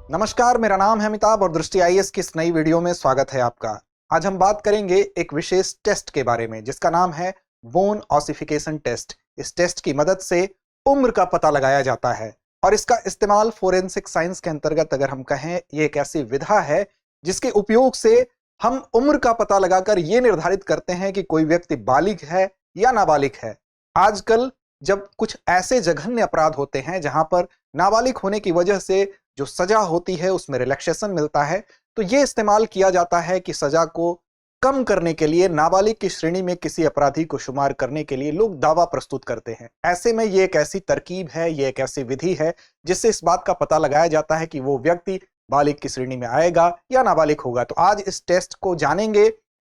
नमस्कार, मेरा नाम है अमिताभ और दृष्टि आईएएस की इस नई वीडियो में स्वागत है आपका। आज हम बात करेंगे एक विशेष टेस्ट के बारे में जिसका नाम है बोन ऑसिफिकेशन टेस्ट। इस टेस्ट की मदद से उम्र का पता लगाया जाता है और इसका इस्तेमाल फोरेंसिक साइंस के अंतर्गत अगर हम कहें, ये एक ऐसी विधा है जिसके उपयोग से हम उम्र का पता लगाकर यह निर्धारित करते हैं कि कोई व्यक्ति बालिग है या नाबालिग है। आजकल जब कुछ ऐसे जघन्य अपराध होते हैं जहां पर नाबालिग होने की वजह से जो सजा होती है उसमें रिलैक्सेशन मिलता है, तो यह इस्तेमाल किया जाता है कि सजा को कम करने के लिए नाबालिग की श्रेणी में किसी अपराधी को शुमार करने के लिए लोग दावा प्रस्तुत करते हैं। ऐसे में यह एक ऐसी तरकीब है, यह एक ऐसी विधि है जिससे इस बात का पता लगाया जाता है कि वो व्यक्ति बालिग की श्रेणी में आएगा या नाबालिग होगा। तो आज इस टेस्ट को जानेंगे,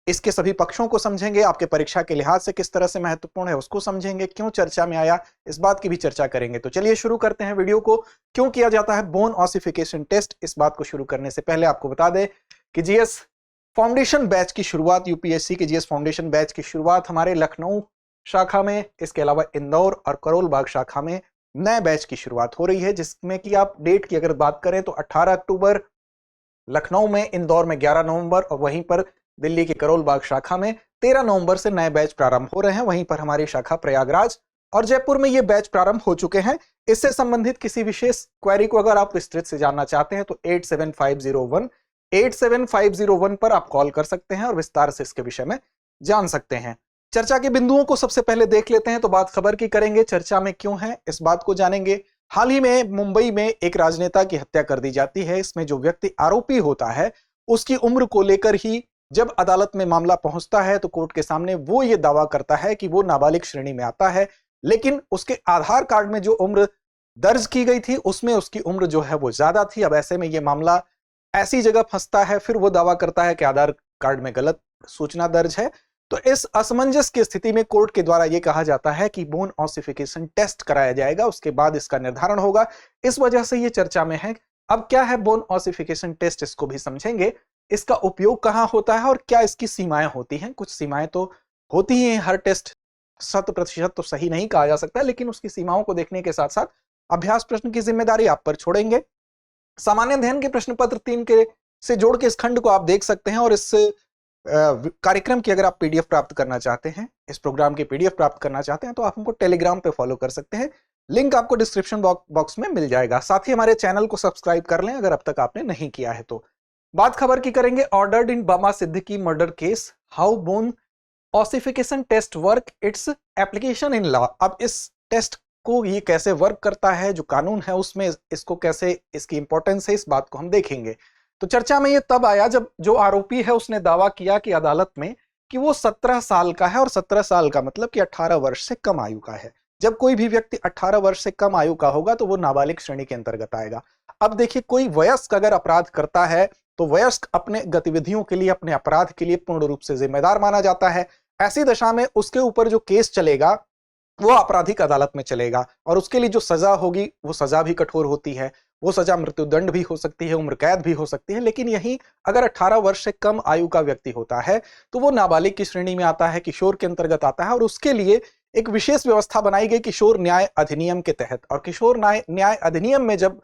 इसके सभी पक्षों को समझेंगे, आपके परीक्षा के लिहाज से किस तरह से महत्वपूर्ण है उसको समझेंगे, क्यों चर्चा में आया इस बात की भी चर्चा करेंगे। तो चलिए शुरू करते हैं वीडियो को। क्यों किया जाता है बोन ऑसिफिकेशन टेस्ट, इस बात को शुरू करने से पहले आपको बता दें कि जीएस फाउंडेशन बैच की शुरुआत, यूपीएससी के जीएस फाउंडेशन बैच की शुरुआत हमारे लखनऊ शाखा में, इसके अलावा इंदौर और करोल बाग शाखा में नए बैच की शुरुआत हो रही है, जिसमें कि आप डेट की अगर बात करें तो 18 अक्टूबर लखनऊ में, इंदौर में 11 नवंबर और वहीं पर दिल्ली की करोल बाग शाखा में 13 नवंबर से नए बैच प्रारंभ हो रहे हैं। वहीं पर हमारी शाखा प्रयागराज और जयपुर में ये बैच प्रारंभ हो चुके हैं। इससे संबंधित किसी विशेष क्वेरी को अगर आप विस्तृत से जानना चाहते हैं तो 87501 पर आप कॉल कर सकते हैं और विस्तार से इसके विषय में जान सकते हैं। चर्चा के बिंदुओं को सबसे पहले देख लेते हैं। तो बात खबर की करेंगे, चर्चा में क्यों है इस बात को जानेंगे। हाल ही में मुंबई में एक राजनेता की हत्या कर दी जाती है। इसमें जो व्यक्ति आरोपी होता है उसकी उम्र को लेकर ही जब अदालत में मामला पहुंचता है तो कोर्ट के सामने वो ये दावा करता है कि वो नाबालिग श्रेणी में आता है, लेकिन उसके आधार कार्ड में जो उम्र दर्ज की गई थी उसमें उसकी उम्र जो है वो ज्यादा थी। अब ऐसे में ये मामला ऐसी जगह फंसता है, फिर वो दावा करता है कि आधार कार्ड में गलत सूचना दर्ज है। तो इस असमंजस की स्थिति में कोर्ट के द्वारा यह कहा जाता है कि बोन ऑसिफिकेशन टेस्ट कराया जाएगा, उसके बाद इसका निर्धारण होगा। इस वजह से ये चर्चा में है। अब क्या है बोन ऑसिफिकेशन टेस्ट, इसको भी समझेंगे। इसका उपयोग कहां होता है और क्या इसकी सीमाएं होती हैं। कुछ सीमाएं तो होती ही हैं, हर टेस्ट 100% तो सही नहीं कहा जा सकता, लेकिन उसकी सीमाओं को देखने के साथ साथ अभ्यास प्रश्न की जिम्मेदारी आप पर छोड़ेंगे। सामान्य अध्ययन के प्रश्न पत्र 3 के से जोड़ के इस खंड को आप देख सकते हैं और इस कार्यक्रम की अगर आप पीडीएफ प्राप्त करना चाहते हैं, इस प्रोग्राम की पीडीएफ प्राप्त करना चाहते हैं तो आप हमको टेलीग्राम पे फॉलो कर सकते हैं। लिंक आपको डिस्क्रिप्शन बॉक्स में मिल जाएगा। साथ ही हमारे चैनल को सब्सक्राइब कर लें अगर अब तक आपने नहीं किया है तो। बात खबर की करेंगे, ordered in Baba Siddique murder case, how bone ossification test work, its application in law. अब इस टेस्ट को ये कैसे वर्क करता है, जो कानून है उसमें इसको कैसे, इसकी इंपॉर्टेंस है, इस बात को हम देखेंगे। तो चर्चा में ये तब आया जब जो आरोपी है उसने दावा किया कि अदालत में कि वो 17 साल का है, और 17 साल का मतलब कि 18 वर्ष से कम आयु का है। जब कोई भी व्यक्ति 18 वर्ष से कम आयु का होगा तो वो नाबालिग श्रेणी के अंतर्गत आएगा। अब देखिए, कोई वयस्क अगर अपराध करता है तो वयस्क अपने गतिविधियों के लिए, अपने अपराध के लिए पूर्ण रूप से जिम्मेदार माना जाता है। ऐसी दशा में उसके ऊपर जो केस चलेगा वो आपराधिक अदालत में चलेगा और उसके लिए जो सजा होगी वो सजा भी कठोर होती है। वो सजा मृत्युदंड भी हो सकती है, उम्र कैद भी हो सकती है। लेकिन यही अगर 18 वर्ष से कम आयु का व्यक्ति होता है तो वो नाबालिग की श्रेणी में आता है, किशोर के अंतर्गत आता है। और उसके लिए एक विशेष व्यवस्था बनाई गई किशोर न्याय अधिनियम के तहत। और किशोर न्याय अधिनियम में जब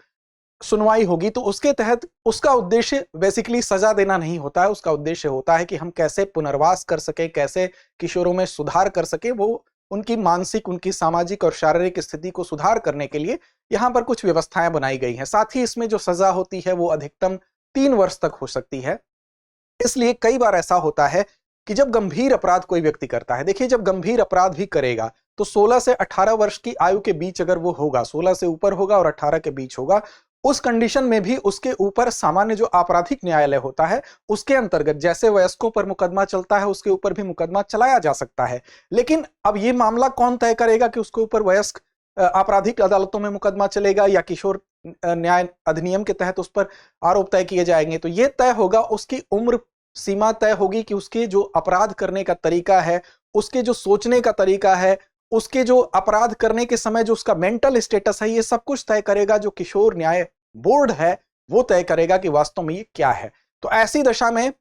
सुनवाई होगी तो उसके तहत उसका उद्देश्य बेसिकली सजा देना नहीं होता है। उसका उद्देश्य होता है कि हम कैसे पुनर्वास कर सके, कैसे किशोरों में सुधार कर सके, वो उनकी मानसिक, उनकी सामाजिक और शारीरिक स्थिति को सुधार करने के लिए यहां पर कुछ व्यवस्थाएं बनाई गई हैं। साथ ही इसमें जो सजा होती है वो अधिकतम 3 वर्ष तक हो सकती है। इसलिए कई बार ऐसा होता है कि जब गंभीर अपराध कोई व्यक्ति करता है, देखिए जब गंभीर अपराध भी करेगा तो 16 से 18 वर्ष की आयु के बीच अगर वो होगा, 16 से ऊपर होगा और 18 के बीच होगा, उस कंडीशन में भी उसके ऊपर सामान्य जो आपराधिक न्यायालय होता है उसके अंतर्गत जैसे वयस्कों पर मुकदमा चलता है उसके ऊपर भी मुकदमा चलाया जा सकता है। लेकिन अब ये मामला कौन तय करेगा कि उसके ऊपर वयस्क आपराधिक अदालतों में मुकदमा चलेगा या किशोर न्याय अधिनियम के तहत उस पर आरोप तय किए जाएंगे। तो ये तय होगा, उसकी उम्र सीमा तय होगी कि उसके जो अपराध करने का तरीका है, उसके जो सोचने का तरीका है, उसके जो अपराध करने के समय जो उसका मेंटल स्टेटस है, ये सब कुछ तय करेगा जो किशोर न्याय बोर्ड है वो तय करेगा कि वास्तव में ये क्या है। तो ऐसी दशा में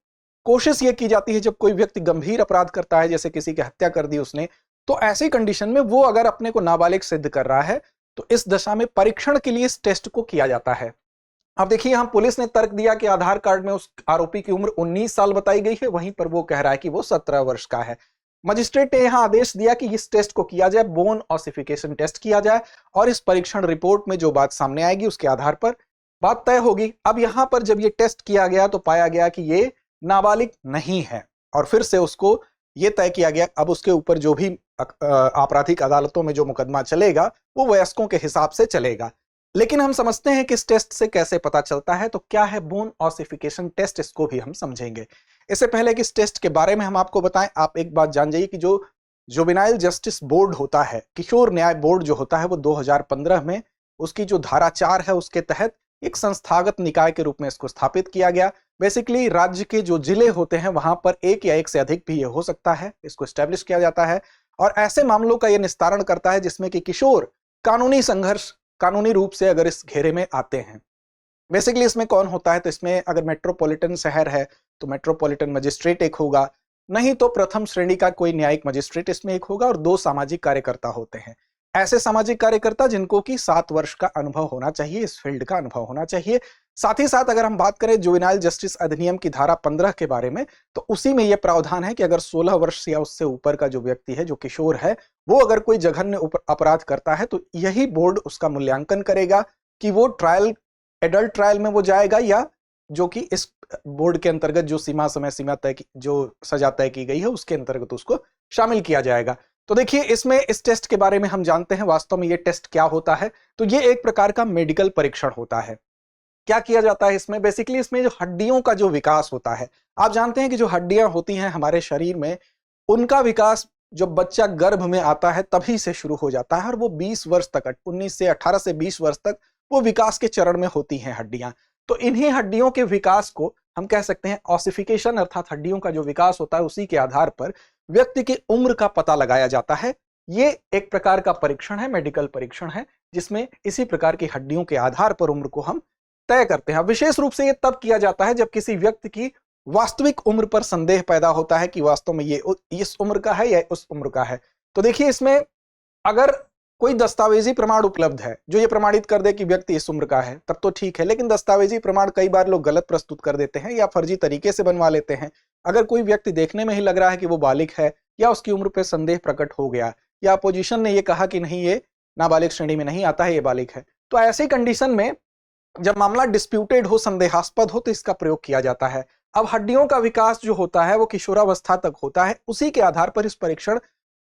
कोशिश ये की जाती है जब कोई व्यक्ति गंभीर अपराध करता है, जैसे किसी की हत्या कर दी उसने, तो ऐसी कंडीशन में वो अगर अपने को नाबालिग सिद्ध कर रहा है तो इस दशा में परीक्षण के लिए इस टेस्ट को किया जाता है। अब देखिए यहाँ पुलिस ने तर्क दिया कि आधार कार्ड में उस आरोपी की उम्र 19 साल बताई गई है, वहीं पर वो कह रहा है कि वो 17 वर्ष का है। मजिस्ट्रेट ने यहाँ आदेश दिया कि इस टेस्ट को किया जाए, बोन ऑसिफिकेशन टेस्ट किया जाए, और इस परीक्षण रिपोर्ट में जो बात सामने आएगी उसके आधार पर बात तय होगी। अब यहाँ पर जब ये टेस्ट किया गया तो पाया गया कि ये नाबालिग नहीं है, और फिर से उसको ये तय किया गया अब उसके ऊपर जो भी आपराधिक अदालतों में जो मुकदमा चलेगा वो वयस्कों के हिसाब से चलेगा। लेकिन हम समझते हैं कि इस टेस्ट से कैसे पता चलता है, तो क्या है बोन ऑसिफिकेशन टेस्ट, इसको भी हम समझेंगे। इससे पहले कि इस टेस्ट के बारे में हम आपको बताएं, आप एक बात जान जाइए कि जो जुवेनाइल जस्टिस बोर्ड होता है, किशोर न्याय बोर्ड जो होता है, वो 2015 में उसकी जो धारा 4 है उसके तहत एक संस्थागत निकाय के रूप में इसको स्थापित किया गया। बेसिकली राज्य के जो जिले होते हैं वहां पर एक या एक से अधिक भी ये हो सकता है, इसको एस्टेब्लिश किया जाता है, और ऐसे मामलों का ये निस्तारण करता है जिसमें कि किशोर कानूनी संघर्ष कानूनी रूप से अगर इस घेरे में आते हैं। बेसिकली इसमें कौन होता है, तो इसमें अगर मेट्रोपॉलिटन शहर है तो मेट्रोपॉलिटन मजिस्ट्रेट एक होगा, नहीं तो प्रथम श्रेणी का कोई न्यायिक मजिस्ट्रेट इसमें एक होगा, और 2 सामाजिक कार्यकर्ता होते हैं। ऐसे सामाजिक कार्यकर्ता जिनको कि 7 वर्ष का अनुभव होना चाहिए, इस फील्ड का अनुभव होना चाहिए। साथ ही साथ अगर हम बात करें जुवेनाइल जस्टिस अधिनियम की धारा 15 के बारे में, तो उसी में यह प्रावधान है कि अगर 16 वर्ष या उससे ऊपर का जो व्यक्ति है, जो किशोर है, वो अगर कोई जघन्य अपराध करता है तो यही बोर्ड उसका मूल्यांकन करेगा कि वो ट्रायल, एडल्ट ट्रायल में वो जाएगा, या जो कि इस बोर्ड के अंतर्गत जो समय सीमा तय जो सजा तय की गई है उसके अंतर्गत उसको शामिल किया जाएगा। तो देखिए इसमें इस टेस्ट के बारे में हम जानते हैं वास्तव में ये टेस्ट क्या होता है। तो ये एक प्रकार का मेडिकल परीक्षण होता है। क्या किया जाता है इसमें, बेसिकली इसमें जो हड्डियों का जो विकास होता है, आप जानते हैं कि जो हड्डियां होती हैं हमारे शरीर में, उनका विकास जब बच्चा गर्भ में आता है तभी से शुरू हो जाता है, और वो 20 वर्ष तक, 18 से 20 वर्ष तक वो विकास के चरण में होती हैं हड्डियां। तो इन्हीं हड्डियों के विकास को हम कह सकते हैं ऑसिफिकेशन, अर्थात हड्डियों का जो विकास होता है उसी के आधार पर व्यक्ति की उम्र का पता लगाया जाता है। ये एक प्रकार का परीक्षण है, मेडिकल परीक्षण है, जिसमें इसी प्रकार की हड्डियों के आधार पर उम्र को हम तय करते हैं। विशेष रूप से ये तब किया जाता है जब किसी व्यक्ति की वास्तविक उम्र पर संदेह पैदा होता है कि वास्तव में ये इस उम्र का है या उस उम्र का है। तो देखिए इसमें अगर कोई दस्तावेजी प्रमाण उपलब्ध है जो ये प्रमाणित कर दे कि व्यक्ति इस उम्र का है, तब तो ठीक है, लेकिन दस्तावेजी प्रमाण कई बार लोग गलत प्रस्तुत कर देते हैं या फर्जी तरीके से बनवा लेते हैं। अगर कोई व्यक्ति देखने में ही लग रहा है कि वो बालिग है, या उसकी उम्र पर संदेह प्रकट हो गया, या अपोजिशन ने ये कहा कि नहीं ये नाबालिग श्रेणी में नहीं आता है, ये बालिग है, तो ऐसी कंडीशन में जब मामला डिस्प्यूटेड हो, संदेहास्पद हो, तो इसका प्रयोग किया जाता है। अब हड्डियों का विकास जो होता है वो किशोरावस्था तक होता है, उसी के आधार पर इस परीक्षण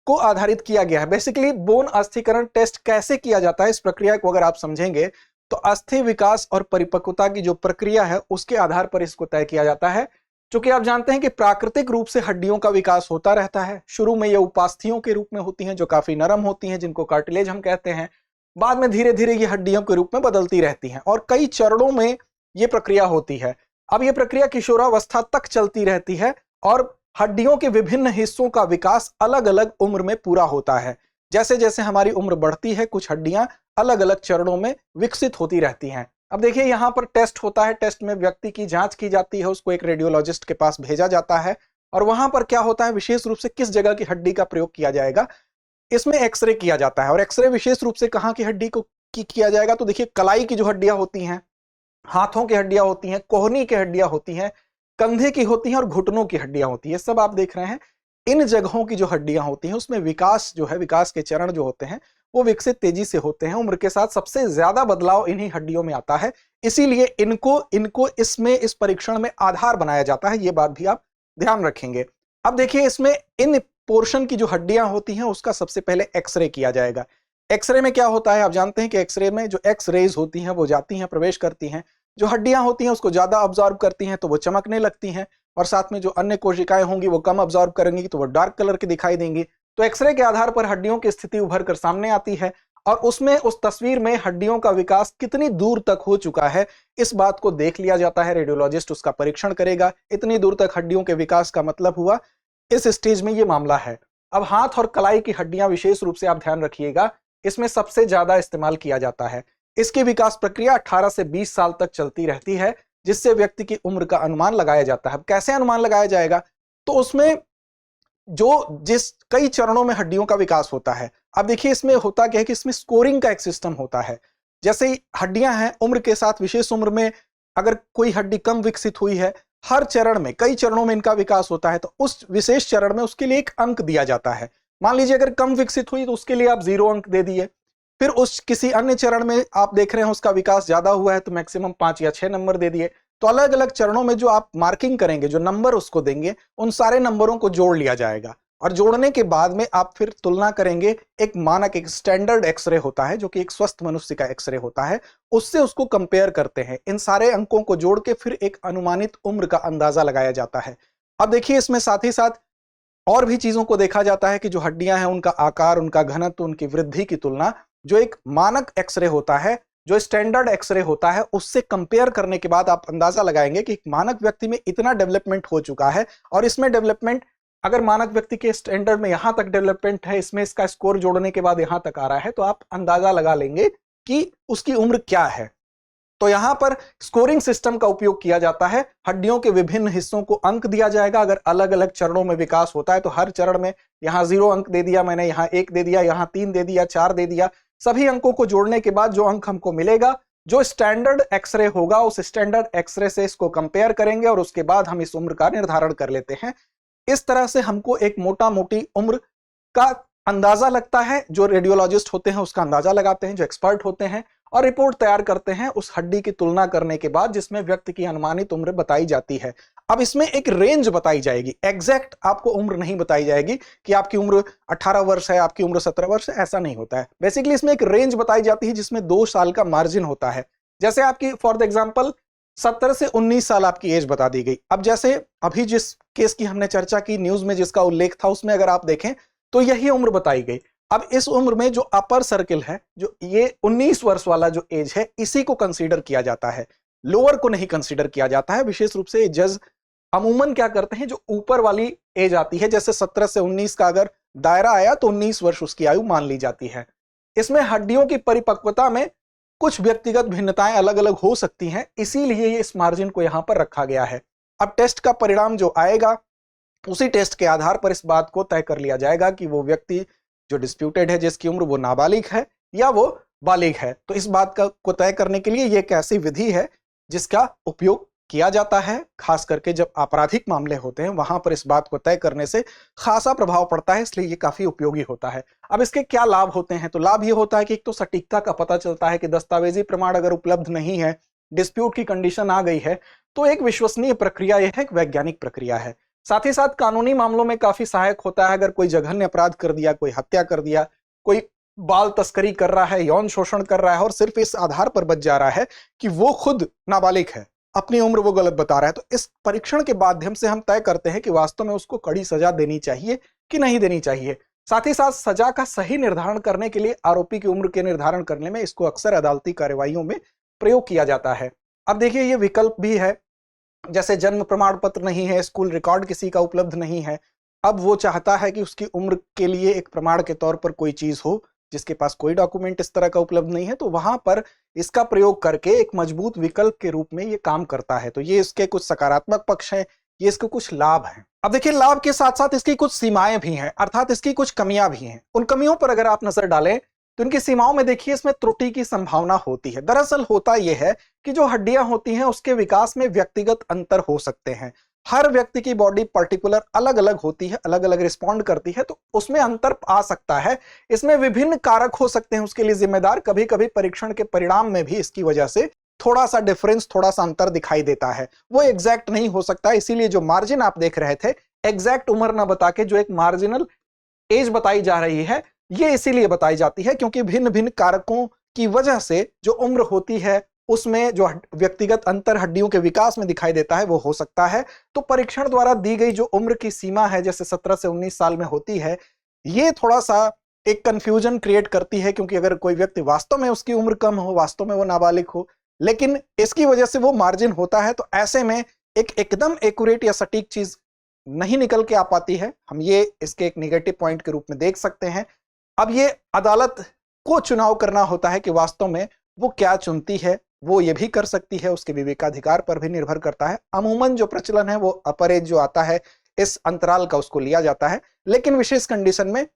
को आधारित किया गया है। बेसिकली बोन अस्थिकरण टेस्ट कैसे किया जाता है, इस प्रक्रिया को अगर आप समझेंगे तो अस्थि विकास और परिपक्वता की जो प्रक्रिया है उसके आधार पर इसको तय किया जाता है। चूंकि आप जानते हैं कि प्राकृतिक रूप से हड्डियों का विकास होता रहता है। शुरू में ये उपास्थियों के रूप में होती हैं जो काफी नरम होती हैं, जिनको कार्टिलेज हम कहते हैं। बाद में धीरे धीरे ये हड्डियों के रूप में बदलती रहती हैं, और कई चरणों में ये प्रक्रिया होती है। अब ये प्रक्रिया किशोरावस्था तक चलती रहती है, और हड्डियों के विभिन्न हिस्सों का विकास अलग अलग उम्र में पूरा होता है। जैसे जैसे हमारी उम्र बढ़ती है, कुछ हड्डियां अलग अलग चरणों में विकसित होती रहती हैं। अब देखिए यहाँ पर टेस्ट होता है, टेस्ट में व्यक्ति की जांच की जाती है, उसको एक रेडियोलॉजिस्ट के पास भेजा जाता है, और वहां पर क्या होता है, विशेष रूप से किस जगह की हड्डी का प्रयोग किया जाएगा, इसमें एक्सरे किया जाता है। और एक्सरे विशेष रूप से कहाँ की हड्डी को किया जाएगा, तो देखिए कलाई की जो हड्डियां होती हैं, हाथों की हड्डियां होती हैं, कोहनी की हड्डियां होती हैं, कंधे की होती हैं, और घुटनों की हड्डियां होती है, सब आप देख रहे हैं। इन जगहों की जो हड्डियां होती हैं उसमें विकास जो है, विकास के चरण जो होते हैं वो विकसित तेजी से होते हैं। उम्र के साथ सबसे ज्यादा बदलाव इन्हीं हड्डियों में आता है, इसीलिए इनको इसमें इस परीक्षण में आधार बनाया जाता है। ये बात भी आप ध्यान रखेंगे। अब देखिए इसमें इन पोर्शन की जो हड्डियां होती हैं उसका सबसे पहले एक्सरे किया जाएगा। एक्सरे में क्या होता है, आप जानते हैं कि एक्सरे में जो एक्स रेज होती हैं वो जाती हैं, प्रवेश करती हैं, जो हड्डियां होती हैं उसको ज्यादा ऑब्जॉर्व करती हैं तो वो चमकने लगती हैं, और साथ में जो अन्य कोशिकाएं होंगी वो कम ऑब्जॉर्व करेंगी तो वो डार्क कलर की दिखाई देंगी। तो एक्सरे के आधार पर हड्डियों की स्थिति उभर कर सामने आती है, और उसमें उस तस्वीर में हड्डियों का विकास कितनी दूर तक हो चुका है इस बात को देख लिया जाता है। रेडियोलॉजिस्ट उसका परीक्षण करेगा, इतनी दूर तक हड्डियों के विकास का मतलब हुआ इस स्टेज में ये मामला है। अब हाथ और कलाई की हड्डियां विशेष रूप से आप ध्यान रखिएगा, इसमें सबसे ज्यादा इस्तेमाल किया जाता है। इसकी विकास प्रक्रिया 18 से 20 साल तक चलती रहती है, जिससे व्यक्ति की उम्र का अनुमान लगाया जाता है। कैसे अनुमान लगाया जाएगा, तो उसमें जिस कई चरणों में हड्डियों का विकास होता है। अब देखिए इसमें होता क्या है कि इसमें स्कोरिंग का एक सिस्टम होता है। जैसे ही हड्डियां हैं, उम्र के साथ विशेष उम्र में अगर कोई हड्डी कम विकसित हुई है, हर चरण में, कई चरणों में इनका विकास होता है, तो उस विशेष चरण में उसके लिए एक अंक दिया जाता है। मान लीजिए अगर कम विकसित हुई तो उसके लिए आप 0 अंक दे दिए। फिर उस किसी अन्य चरण में आप देख रहे हैं उसका विकास ज्यादा हुआ है तो मैक्सिमम 5 या 6 नंबर दे दिए। तो अलग अलग चरणों में जो आप मार्किंग करेंगे, जो नंबर उसको देंगे, उन सारे नंबरों को जोड़ लिया जाएगा और जोड़ने के बाद में आप फिर तुलना करेंगे। एक मानक, एक स्टैंडर्ड एक्सरे होता है जो कि एक स्वस्थ मनुष्य का एक्सरे होता है, उससे उसको कंपेयर करते हैं। इन सारे अंकों को जोड़ के फिर एक अनुमानित उम्र का अंदाजा लगाया जाता है। अब देखिए इसमें साथ ही साथ और भी चीजों को देखा जाता है कि जो हड्डियां हैं उनका आकार, उनका घनत्व, उनकी वृद्धि की तुलना जो एक मानक एक्सरे होता है, जो स्टैंडर्ड एक्सरे होता है, उससे कंपेयर करने के बाद आप अंदाजा लगाएंगे कि एक मानक व्यक्ति में इतना डेवलपमेंट हो चुका है और इसमें डेवलपमेंट, अगर मानक व्यक्ति के स्टैंडर्ड में यहां तक डेवलपमेंट है, इसमें इसका स्कोर जोड़ने के बाद यहां तक आ रहा है, तो आप अंदाजा लगा लेंगे कि उसकी उम्र क्या है। तो यहां पर स्कोरिंग सिस्टम का उपयोग किया जाता है। हड्डियों के विभिन्न हिस्सों को अंक दिया जाएगा। अगर अलग अलग चरणों में विकास होता है तो हर चरण में यहां 0 अंक दे दिया मैंने, यहां 1 दे दिया, यहां 3 दे दिया, 4 दे दिया। सभी अंकों को जोड़ने के बाद जो अंक हमको मिलेगा, जो स्टैंडर्ड एक्सरे होगा, उस स्टैंडर्ड एक्सरे से इसको कंपेयर करेंगे और उसके बाद हम इस उम्र का निर्धारण कर लेते हैं। इस तरह से हमको एक मोटा मोटी उम्र का अंदाजा लगता है। जो रेडियोलॉजिस्ट होते हैं उसका अंदाजा लगाते हैं, जो एक्सपर्ट होते हैं, और रिपोर्ट तैयार करते हैं उस हड्डी की तुलना करने के बाद जिसमें व्यक्ति की अनुमानित उम्र बताई जाती है। अब इसमें एक रेंज बताई जाएगी, एग्जैक्ट आपको उम्र नहीं बताई जाएगी कि आपकी उम्र 18 वर्ष है, आपकी उम्र 17 वर्ष है, ऐसा नहीं होता है। बेसिकली इसमें एक रेंज बताई जाती है जिसमें 2 साल का मार्जिन होता है। जैसे आपकी फॉर द एग्जाम्पल 17 से 19 साल आपकी एज बता दी गई। अब जैसे अभी जिस केस की हमने चर्चा की, न्यूज में जिसका उल्लेख था, उसमें अगर आप देखें तो यही उम्र बताई गई। अब इस उम्र में जो अपर सर्किल है, जो ये 19 वर्ष वाला जो एज है, इसी को कंसीडर किया जाता है, लोअर को नहीं कंसीडर किया जाता है। विशेष रूप से जज अमूमन क्या करते हैं, जो ऊपर वाली एज आती है, जैसे 17 से 19 का अगर दायरा आया तो 19 वर्ष उसकी आयु मान ली जाती है। इसमें हड्डियों की परिपक्वता में कुछ व्यक्तिगत भिन्नताएं अलग अलग हो सकती हैं, इसीलिए इस मार्जिन को यहां पर रखा गया है। अब टेस्ट का परिणाम जो आएगा, उसी टेस्ट के आधार पर इस बात को तय कर लिया जाएगा कि वो व्यक्ति जो डिस्प्यूटेड है, जिसकी उम्र वो नाबालिग है या वो बालिग है। तो इस बात का को तय करने के लिए ये एक ऐसी विधि है जिसका उपयोग किया जाता है। खास करके जब आपराधिक मामले होते हैं वहां पर इस बात को तय करने से खासा प्रभाव पड़ता है, इसलिए ये काफी उपयोगी होता है। अब इसके क्या लाभ होते हैं, तो लाभ ये होता है कि एक तो सटीकता का पता चलता है कि दस्तावेजी प्रमाण अगर उपलब्ध नहीं है, डिस्प्यूट की कंडीशन आ गई है, तो एक विश्वसनीय प्रक्रिया यह है, एक वैज्ञानिक प्रक्रिया है। साथ ही साथ कानूनी मामलों में काफी सहायक होता है। अगर कोई जघन्य अपराध कर दिया, कोई हत्या कर दिया, कोई बाल तस्करी कर रहा है, यौन शोषण कर रहा है और सिर्फ इस आधार पर बच जा रहा है कि वो खुद नाबालिग है, अपनी उम्र वो गलत बता रहा है, तो इस परीक्षण के माध्यम से हम तय करते हैं कि वास्तव में उसको कड़ी सजा देनी चाहिए कि नहीं देनी चाहिए। साथ ही साथ सजा का सही निर्धारण करने के लिए आरोपी की उम्र के निर्धारण करने में इसको अक्सर अदालती कार्यवाहियों में प्रयोग किया जाता है। अब देखिए ये विकल्प भी है, जैसे जन्म प्रमाण पत्र नहीं है, स्कूल रिकॉर्ड किसी का उपलब्ध नहीं है, अब वो चाहता है कि उसकी उम्र के लिए एक प्रमाण के तौर पर कोई चीज हो, जिसके पास कोई डॉक्यूमेंट इस तरह का उपलब्ध नहीं है, तो वहां पर इसका प्रयोग करके एक मजबूत विकल्प के रूप में ये काम करता है। तो ये इसके कुछ सकारात्मक पक्ष हैं, ये इसके कुछ लाभ हैं। अब देखिए लाभ के साथ साथ इसकी कुछ सीमाएं भी हैं, अर्थात इसकी कुछ कमियां भी हैं। उन कमियों पर अगर आप नजर डालें तो इनकी सीमाओं में देखिए इसमें त्रुटि की संभावना होती है। दरअसल होता यह है कि जो हड्डियां होती हैं उसके विकास में व्यक्तिगत अंतर हो सकते हैं। हर व्यक्ति की बॉडी पर्टिकुलर अलग अलग होती है, अलग अलग रिस्पॉन्ड करती है, तो उसमें अंतर आ सकता है। इसमें विभिन्न कारक हो सकते हैं उसके लिए जिम्मेदार। कभी कभी परीक्षण के परिणाम में भी इसकी वजह से थोड़ा सा डिफरेंस, थोड़ा सा अंतर दिखाई देता है, वो एग्जैक्ट नहीं हो सकता। इसीलिए जो मार्जिन आप देख रहे थे, एग्जैक्ट उम्र ना बता के जो एक मार्जिनल एज बताई जा रही है, ये इसीलिए बताई जाती है क्योंकि भिन्न भिन्न कारकों की वजह से जो उम्र होती है उसमें जो व्यक्तिगत अंतर हड्डियों के विकास में दिखाई देता है वो हो सकता है। तो परीक्षण द्वारा दी गई जो उम्र की सीमा है, जैसे 17 से 19 साल में होती है, ये थोड़ा सा एक कंफ्यूजन क्रिएट करती है, क्योंकि अगर कोई व्यक्ति वास्तव में उसकी उम्र कम हो, वास्तव में वो नाबालिग हो, लेकिन इसकी वजह से वो मार्जिन होता है, तो ऐसे में एक एकदम एक्यूरेट या सटीक चीज नहीं निकल के आ पाती है। हम ये इसके एक नेगेटिव पॉइंट के रूप में देख सकते हैं। अब ये अदालत को चुनाव करना होता है कि वास्तव में वो क्या चुनती है, वो ये भी कर सकती है, उसके विवेकाधिकार पर भी निर्भर करता है। अमूमन जो प्रचलन है वो अपर एज जो आता है इस अंतराल का, उसको लिया जाता है। लेकिन विशेष कंडीशन में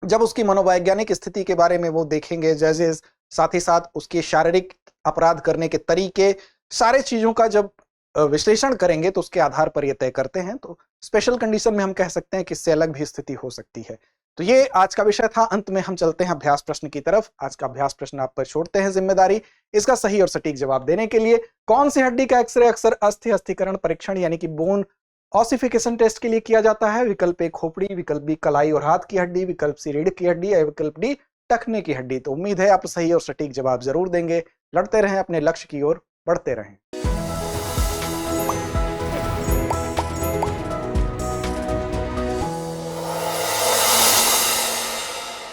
जब उसकी मनोवैज्ञानिक स्थिति के बारे में वो देखेंगे जजेस, साथ ही साथ उसके शारीरिक अपराध करने के तरीके, सारे चीजों का जब विश्लेषण करेंगे तो उसके आधार पर ये तय करते हैं। तो स्पेशल कंडीशन में हम कह सकते हैं कि इससे अलग भी स्थिति हो सकती है। तो ये आज का विषय था। अंत में हम चलते हैं अभ्यास प्रश्न की तरफ। आज का अभ्यास प्रश्न आप पर छोड़ते हैं जिम्मेदारी इसका सही और सटीक जवाब देने के लिए। कौन सी हड्डी का एक्सरे अक्सर अस्थि अस्थिकरण परीक्षण यानी कि बोन ऑसिफिकेशन टेस्ट के लिए किया जाता है? विकल्प ए खोपड़ी, विकल्प बी कलाई और हाथ की हड्डी, विकल्प सी रीढ़ की हड्डी या विकल्प डी टखने की हड्डी। तो उम्मीद है आप सही और सटीक जवाब जरूर देंगे। लड़ते रहें, अपने लक्ष्य की ओर बढ़ते रहें।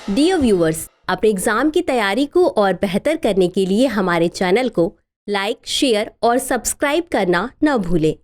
डियर व्यूअर्स, अपने एग्जाम की तैयारी को और बेहतर करने के लिए हमारे चैनल को लाइक, शेयर और सब्सक्राइब करना न भूलें।